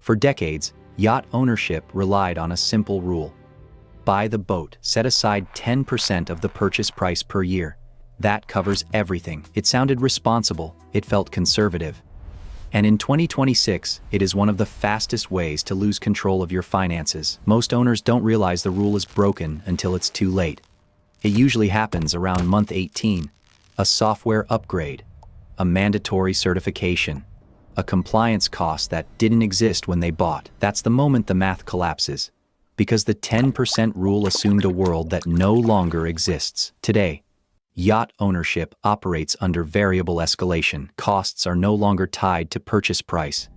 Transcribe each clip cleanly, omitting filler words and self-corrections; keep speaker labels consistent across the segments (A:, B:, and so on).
A: For decades, yacht ownership relied on a simple rule. Buy the boat, set aside 10% of the purchase price per year. That covers everything. It sounded responsible, it felt conservative. And in 2026, it is one of the fastest ways to lose control of your finances. Most owners don't realize the rule is broken until it's too late. It usually happens around month 18. A software upgrade, a mandatory certification, a compliance cost that didn't exist when they bought. That's the moment the math collapses. Because the 10% rule assumed a world that no longer exists. Today, yacht ownership operates under variable escalation. Costs are no longer tied to purchase price.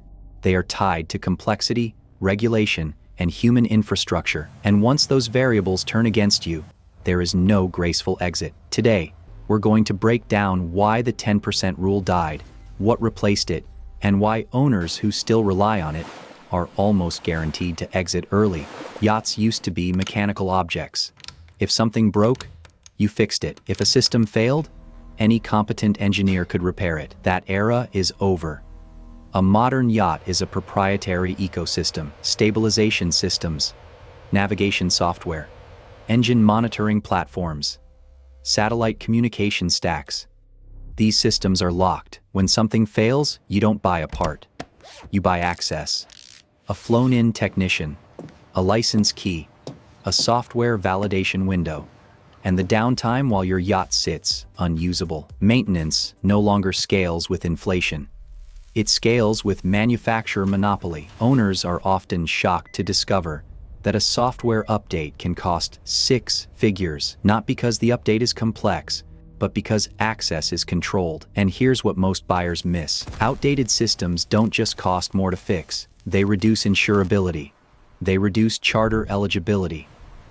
A: They are tied to complexity, regulation, and human infrastructure. And once those variables turn against you, there is no graceful exit. Today, we're going to break down why the 10% rule died, what replaced it, and why owners who still rely on it are almost guaranteed to exit early. Yachts used to be mechanical objects. If something broke, you fixed it. If a system failed, any competent engineer could repair it. That era is over. A modern yacht is a proprietary ecosystem, stabilization systems, navigation software, engine monitoring platforms, satellite communication stacks. These systems are locked. When something fails, you don't buy a part. You buy access. A flown-in technician, a license key, a software validation window, and the downtime while your yacht sits unusable. Maintenance no longer scales with inflation. It scales with manufacturer monopoly. Owners are often shocked to discover that a software update can cost 6 figures, not because the update is complex, but because access is controlled. And here's what most buyers miss. Outdated systems don't just cost more to fix. They reduce insurability, they reduce charter eligibility,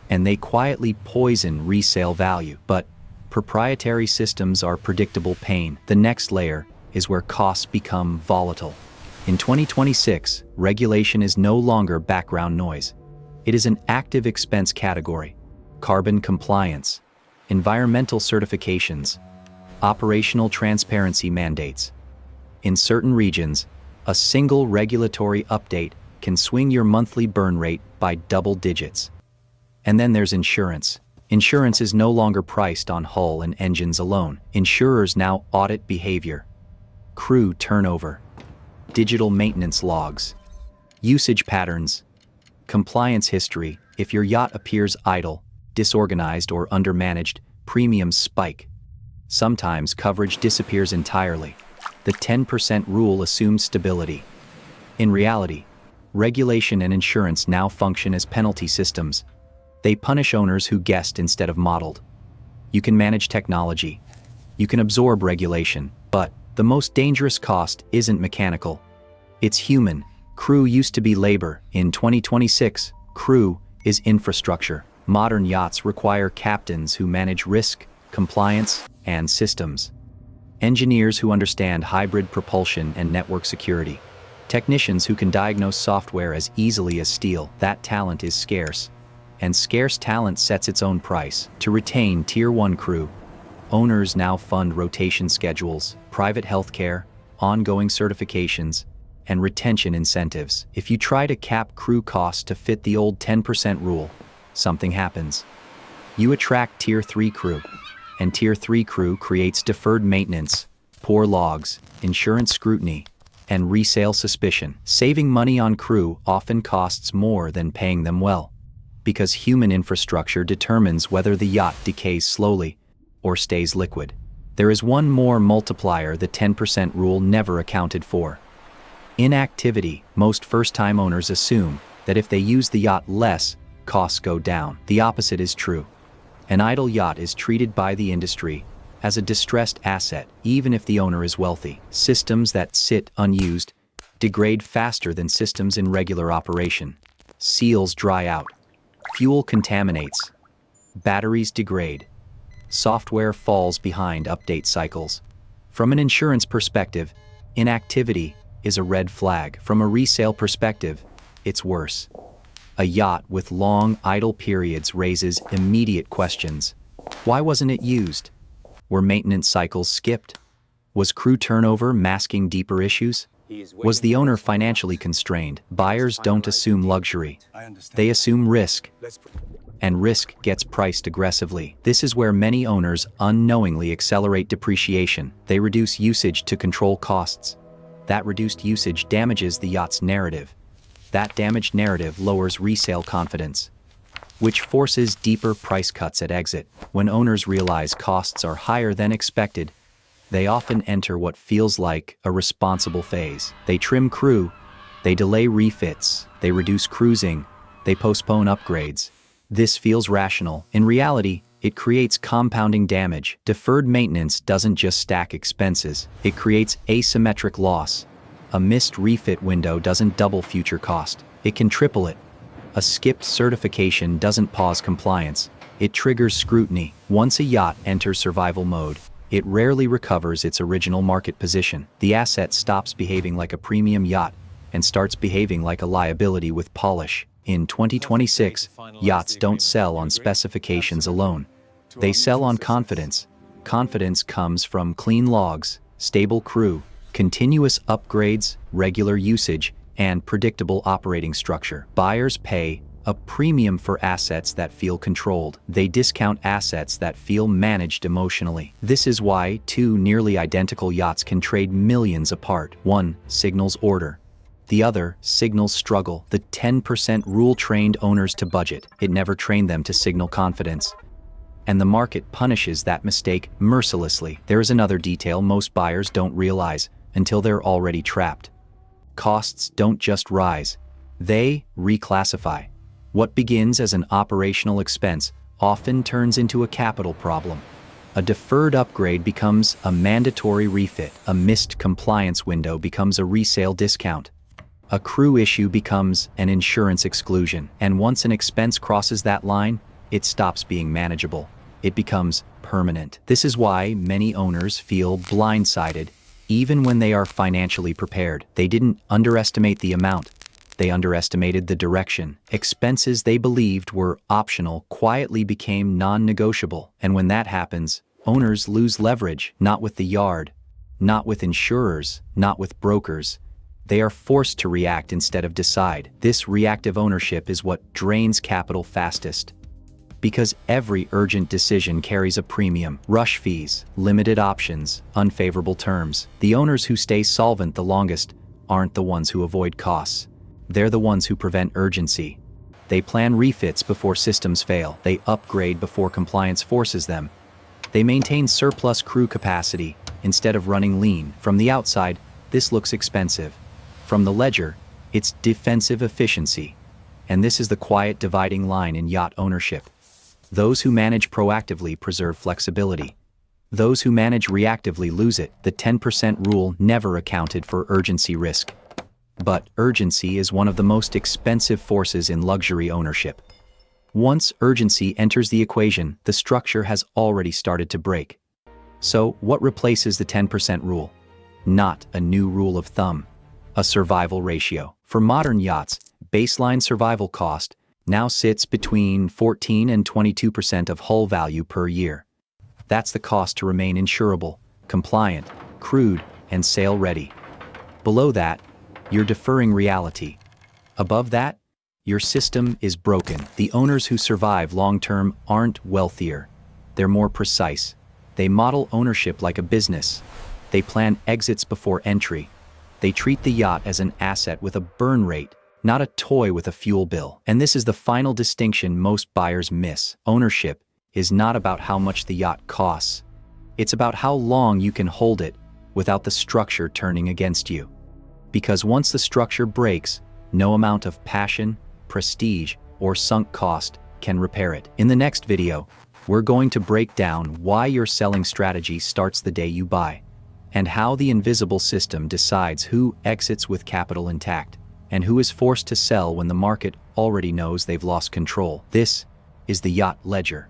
A: and they quietly poison resale value. But proprietary systems are predictable pain. The next layer is where costs become volatile. In 2026, regulation is no longer background noise. It is an active expense category. Carbon compliance, environmental certifications, operational transparency mandates. In certain regions, a single regulatory update can swing your monthly burn rate by double digits. And then there's insurance. Insurance is no longer priced on hull and engines alone. Insurers now audit behavior, crew turnover, digital maintenance logs, usage patterns, compliance history. If your yacht appears idle, disorganized, or undermanaged, premiums spike. Sometimes coverage disappears entirely. The 10% rule assumes stability. In reality, regulation and insurance now function as penalty systems. They punish owners who guessed instead of modeled. You can manage technology. You can absorb regulation, but the most dangerous cost isn't mechanical. It's human. Crew used to be labor. In 2026, crew is infrastructure. Modern yachts require captains who manage risk, compliance, and systems. Engineers who understand hybrid propulsion and network security. Technicians who can diagnose software as easily as steel. That talent is scarce. And scarce talent sets its own price. To retain Tier 1 crew, owners now fund rotation schedules, private healthcare, ongoing certifications, and retention incentives. If you try to cap crew costs to fit the old 10% rule, something happens. You attract Tier 3 crew, and Tier 3 crew creates deferred maintenance, poor logs, insurance scrutiny, and resale suspicion. Saving money on crew often costs more than paying them well, because human infrastructure determines whether the yacht decays slowly or stays liquid. There is one more multiplier the 10% rule never accounted for. Inactivity. Most first-time owners assume that if they use the yacht less, costs go down. The opposite is true. An idle yacht is treated by the industry as a distressed asset, even if the owner is wealthy. Systems that sit unused degrade faster than systems in regular operation. Seals dry out. Fuel contaminates. Batteries degrade. Software falls behind update cycles. From an insurance perspective, inactivity is a red flag. From a resale perspective, it's worse. A yacht with long idle periods raises immediate questions. Why wasn't it used? Were maintenance cycles skipped? Was crew turnover masking deeper issues? Was the owner financially constrained? Buyers don't assume luxury. They assume risk. And risk gets priced aggressively. This is where many owners unknowingly accelerate depreciation. They reduce usage to control costs. That reduced usage damages the yacht's narrative. That damaged narrative lowers resale confidence, which forces deeper price cuts at exit. When owners realize costs are higher than expected, they often enter what feels like a responsible phase. They trim crew, they delay refits, they reduce cruising, they postpone upgrades. This feels rational. In reality, it creates compounding damage. Deferred maintenance doesn't just stack expenses, it creates asymmetric loss. A missed refit window doesn't double future cost, it can triple it. A skipped certification doesn't pause compliance, it triggers scrutiny. Once a yacht enters survival mode, it rarely recovers its original market position. The asset stops behaving like a premium yacht and starts behaving like a liability with polish. In 2026, yachts don't sell on specifications alone. They sell on confidence. Confidence comes from clean logs, stable crew, continuous upgrades, regular usage, and predictable operating structure. Buyers pay a premium for assets that feel controlled. They discount assets that feel managed emotionally. This is why two nearly identical yachts can trade millions apart. One signals order. The other signals struggle. The 10% rule trained owners to budget. It never trained them to signal confidence. And the market punishes that mistake mercilessly. There is another detail most buyers don't realize until they're already trapped. Costs don't just rise. They reclassify. What begins as an operational expense often turns into a capital problem. A deferred upgrade becomes a mandatory refit. A missed compliance window becomes a resale discount. A crew issue becomes an insurance exclusion. And once an expense crosses that line, it stops being manageable. It becomes permanent. This is why many owners feel blindsided, even when they are financially prepared. They didn't underestimate the amount. They underestimated the direction. Expenses they believed were optional quietly became non-negotiable. And when that happens, owners lose leverage, not with the yard, not with insurers, not with brokers. They are forced to react instead of decide. This reactive ownership is what drains capital fastest. Because every urgent decision carries a premium. Rush fees, limited options, unfavorable terms. The owners who stay solvent the longest aren't the ones who avoid costs. They're the ones who prevent urgency. They plan refits before systems fail. They upgrade before compliance forces them. They maintain surplus crew capacity instead of running lean. From the outside, this looks expensive. From the ledger, it's defensive efficiency. And this is the quiet dividing line in yacht ownership. Those who manage proactively preserve flexibility. Those who manage reactively lose it. The 10% rule never accounted for urgency risk. But urgency is one of the most expensive forces in luxury ownership. Once urgency enters the equation, the structure has already started to break. So, what replaces the 10% rule? Not a new rule of thumb. A survival ratio. For modern yachts, baseline survival cost now sits between 14 and 22% of hull value per year. That's the cost to remain insurable, compliant, crewed, and sail-ready. Below that, you're deferring reality. Above that, your system is broken. The owners who survive long-term aren't wealthier. They're more precise. They model ownership like a business. They plan exits before entry. They treat the yacht as an asset with a burn rate, not a toy with a fuel bill. And this is the final distinction most buyers miss. Ownership is not about how much the yacht costs. It's about how long you can hold it without the structure turning against you. Because once the structure breaks, no amount of passion, prestige, or sunk cost can repair it. In the next video, we're going to break down why your selling strategy starts the day you buy, and how the invisible system decides who exits with capital intact, and who is forced to sell when the market already knows they've lost control. This is the Yacht Ledger.